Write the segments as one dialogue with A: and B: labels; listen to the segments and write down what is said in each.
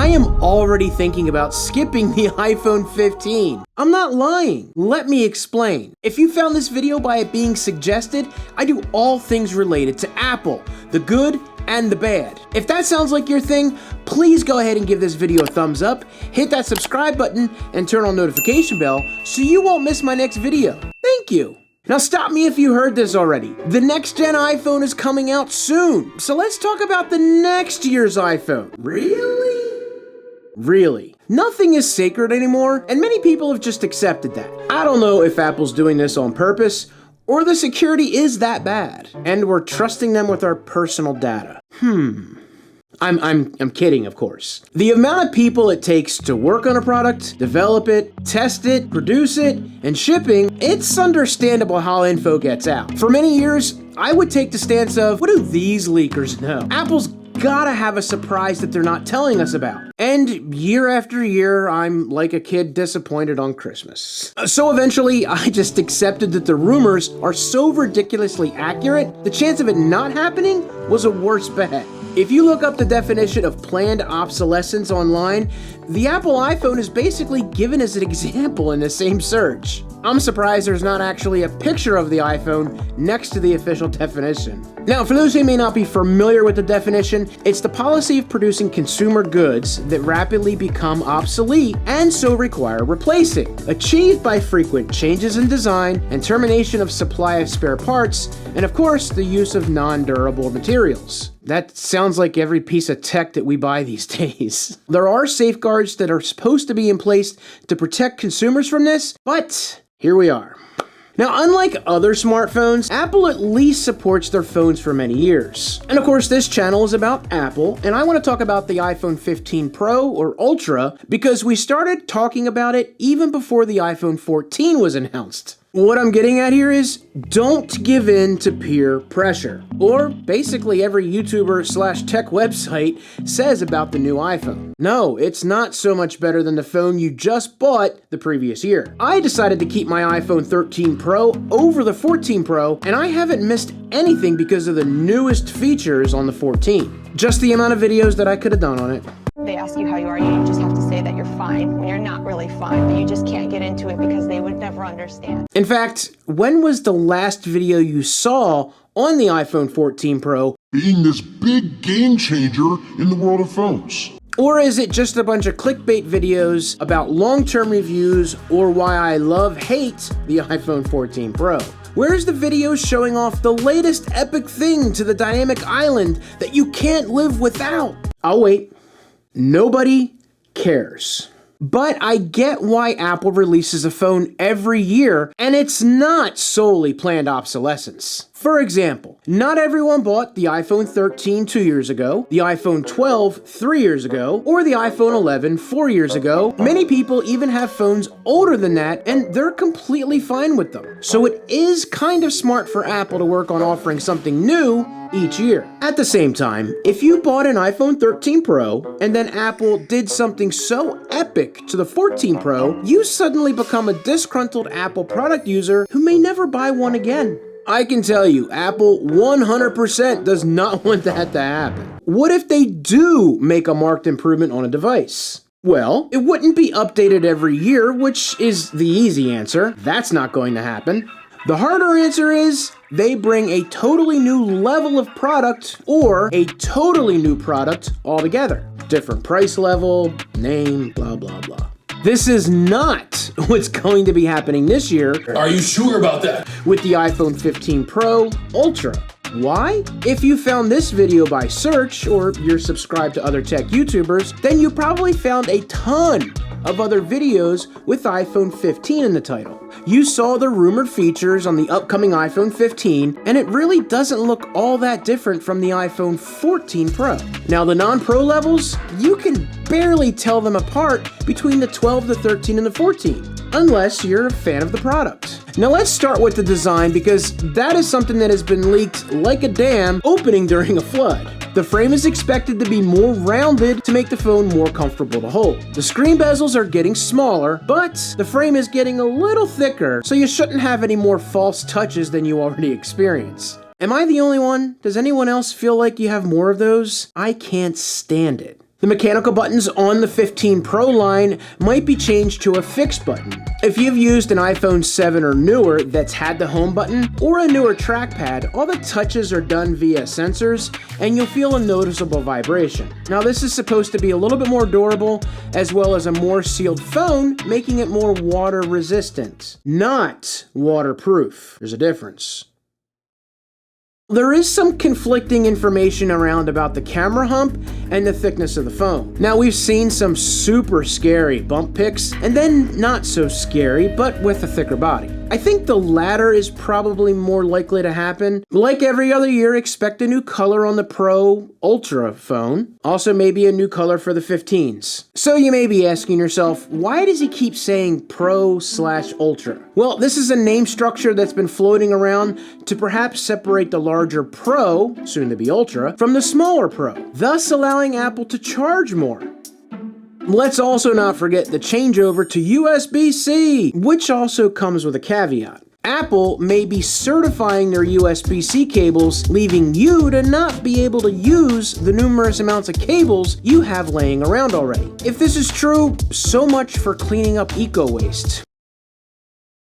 A: I am already thinking about skipping the iPhone 15. I'm not lying. Let me explain. If you found this video by it being suggested, I do all things related to Apple, the good and the bad. If that sounds like your thing, please go ahead and give this video a thumbs up, hit that subscribe button, and turn on notification bell so you won't miss my next video. Thank you. Now stop me if you heard this already. The next gen iPhone is coming out soon, so let's talk about the next year's iPhone. Really? Nothing is sacred anymore, and many people have just accepted that. I don't know if Apple's doing this on purpose, or the security is that bad, and we're trusting them with our personal data. I'm kidding, of course. The amount of people it takes to work on a product, develop it, test it, produce it, and shipping, it's understandable how info gets out. For many years, I would take the stance of, what do these leakers know? Apple's gotta have a surprise that they're not telling us about. And year after year, I'm like a kid disappointed on Christmas. So eventually, I just accepted that the rumors are so ridiculously accurate, the chance of it not happening was a worse bet. If you look up the definition of planned obsolescence online, the Apple iPhone is basically given as an example in the same search. I'm surprised there's not actually a picture of the iPhone next to the official definition. Now, for those who may not be familiar with the definition, it's the policy of producing consumer goods that rapidly become obsolete and so require replacing, achieved by frequent changes in design and termination of supply of spare parts, and of course, the use of non-durable materials. That sounds like every piece of tech that we buy these days. There are safeguards that are supposed to be in place to protect consumers from this, but here we are. Now, unlike other smartphones, Apple at least supports their phones for many years. And of course, this channel is about Apple, and I want to talk about the iPhone 15 Pro or Ultra because we started talking about it even before the iPhone 14 was announced. What I'm getting at here is, don't give in to peer pressure, or basically every YouTuber/tech website says about the new iPhone. No, it's not so much better than the phone you just bought the previous year. I decided to keep my iPhone 13 Pro over the 14 Pro, and I haven't missed anything because of the newest features on the 14. Just the amount of videos that I could have done on it.
B: They ask you how you are, you just have to say that you're fine when you're not really fine, but you just can't get into it because they would never understand.
A: In fact, when was the last video you saw on the iPhone 14 Pro
C: being this big game changer in the world of phones?
A: Or is it just a bunch of clickbait videos about long-term reviews or why I hate the iPhone 14 Pro? Where's the videos showing off the latest epic thing to the dynamic island that you can't live without? I'll wait. Nobody cares. But I get why Apple releases a phone every year, and it's not solely planned obsolescence. For example, not everyone bought the iPhone 13 2 years ago, the iPhone 12 3 years ago, or the iPhone 11 4 years ago. Many people even have phones older than that, and they're completely fine with them. So it is kind of smart for Apple to work on offering something new each year. At the same time, if you bought an iPhone 13 Pro and then Apple did something so epic to the 14 Pro, you suddenly become a disgruntled Apple product user who may never buy one again. I can tell you, Apple 100% does not want that to happen. What if they do make a marked improvement on a device? Well, it wouldn't be updated every year, which is the easy answer. That's not going to happen. The harder answer is, they bring a totally new level of product or a totally new product altogether. Different price level, name, blah, blah, blah. This is not what's going to be happening this year.
D: Are you sure about that?
A: With the iPhone 15 Pro Ultra. Why? If you found this video by search, or you're subscribed to other tech YouTubers, then you probably found a ton of other videos with iPhone 15 in the title. You saw the rumored features on the upcoming iPhone 15, and it really doesn't look all that different from the iPhone 14 Pro. Now, the non-Pro levels, you can barely tell them apart between the 12, the 13, and the 14, unless you're a fan of the product. Now let's start with the design, because that is something that has been leaked like a dam opening during a flood. The frame is expected to be more rounded to make the phone more comfortable to hold. The screen bezels are getting smaller, but the frame is getting a little thicker, so you shouldn't have any more false touches than you already experience. Am I the only one? Does anyone else feel like you have more of those? I can't stand it. The mechanical buttons on the 15 Pro line might be changed to a fixed button. If you've used an iPhone 7 or newer that's had the home button or a newer trackpad, all the touches are done via sensors and you'll feel a noticeable vibration. Now this is supposed to be a little bit more durable as well as a more sealed phone, making it more water resistant, not waterproof. There's a difference. There is some conflicting information around about the camera hump and the thickness of the phone. Now we've seen some super scary bump pics and then not so scary but with a thicker body. I think the latter is probably more likely to happen. Like every other year, expect a new color on the Pro Ultra phone. Also maybe a new color for the 15s. So you may be asking yourself, why does he keep saying Pro/Ultra? Well, this is a name structure that's been floating around to perhaps separate the larger Pro, soon to be Ultra, from the smaller Pro, thus allowing Apple to charge more. Let's also not forget the changeover to USB-C, which also comes with a caveat. Apple may be certifying their USB-C cables, leaving you to not be able to use the numerous amounts of cables you have laying around already. If this is true, so much for cleaning up eco-waste.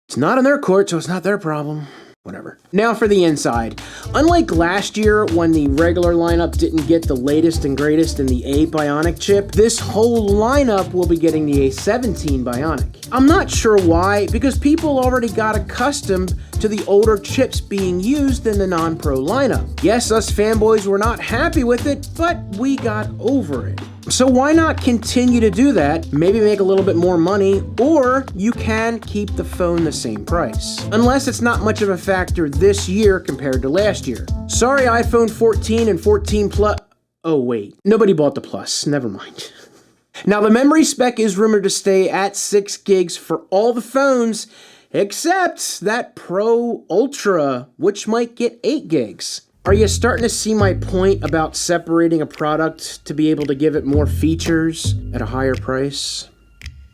A: It's not in their court, so it's not their problem. Whatever. Now for the inside. Unlike last year when the regular lineup didn't get the latest and greatest in the A Bionic chip, this whole lineup will be getting the A17 Bionic. I'm not sure why, because people already got accustomed to the older chips being used in the non-Pro lineup. Yes, us fanboys were not happy with it, but we got over it. So why not continue to do that, maybe make a little bit more money, or you can keep the phone the same price. Unless it's not much of a factor this year compared to last year. Sorry iPhone 14 and 14 Plus, oh wait, nobody bought the Plus, never mind. Now the memory spec is rumored to stay at 6 gigs for all the phones, except that Pro Ultra, which might get 8 gigs. Are you starting to see my point about separating a product to be able to give it more features at a higher price?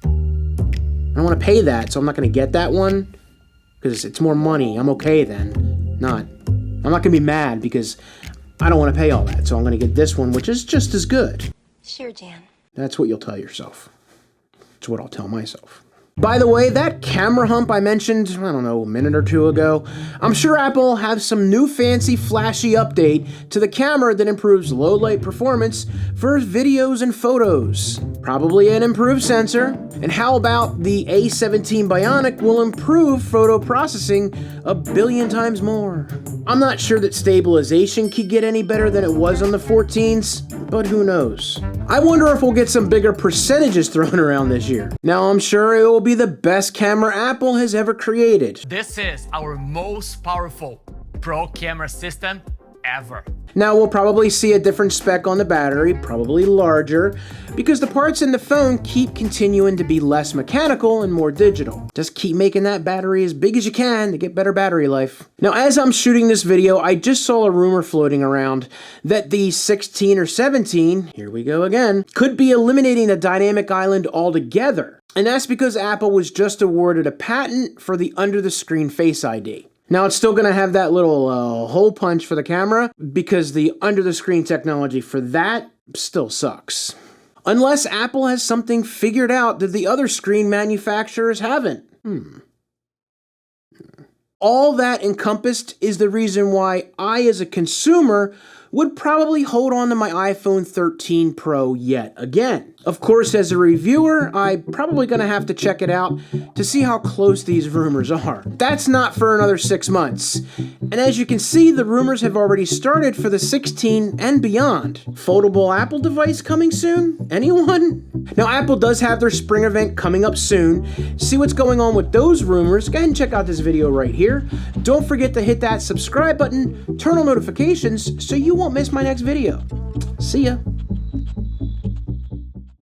A: I don't want to pay that, so I'm not going to get that one because it's more money. I'm okay then. I'm not going to be mad because I don't want to pay all that, so I'm going to get this one, which is just as good.
D: Sure, Jan.
A: That's what you'll tell yourself. That's what I'll tell myself. By the way, that camera hump I mentioned, I don't know, a minute or two ago, I'm sure Apple will have some new fancy flashy update to the camera that improves low light performance for videos and photos. Probably an improved sensor. And how about the A17 Bionic will improve photo processing a billion times more. I'm not sure that stabilization could get any better than it was on the 14s, but who knows. I wonder if we'll get some bigger percentages thrown around this year. Now I'm sure it will be the best camera Apple has ever created.
E: This is our most powerful Pro camera system ever.
A: Now we'll probably see a different spec on the battery, probably larger, because the parts in the phone keep continuing to be less mechanical and more digital. Just keep making that battery as big as you can to get better battery life. Now as I'm shooting this video, I just saw a rumor floating around that the 16 or 17, here we go again, could be eliminating the dynamic island altogether. And that's because Apple was just awarded a patent for the under-the-screen Face ID. Now it's still going to have that little hole punch for the camera because the under-the-screen technology for that still sucks. Unless Apple has something figured out that the other screen manufacturers haven't. All that encompassed is the reason why I, as a consumer, would probably hold on to my iPhone 13 Pro yet again. Of course, as a reviewer, I'm probably gonna have to check it out to see how close these rumors are. That's not for another 6 months. And as you can see, the rumors have already started for the 16 and beyond. Foldable Apple device coming soon? Anyone? Now, Apple does have their spring event coming up soon. See what's going on with those rumors? Go ahead and check out this video right here. Don't forget to hit that subscribe button, turn on notifications so you won't miss my next video. See ya.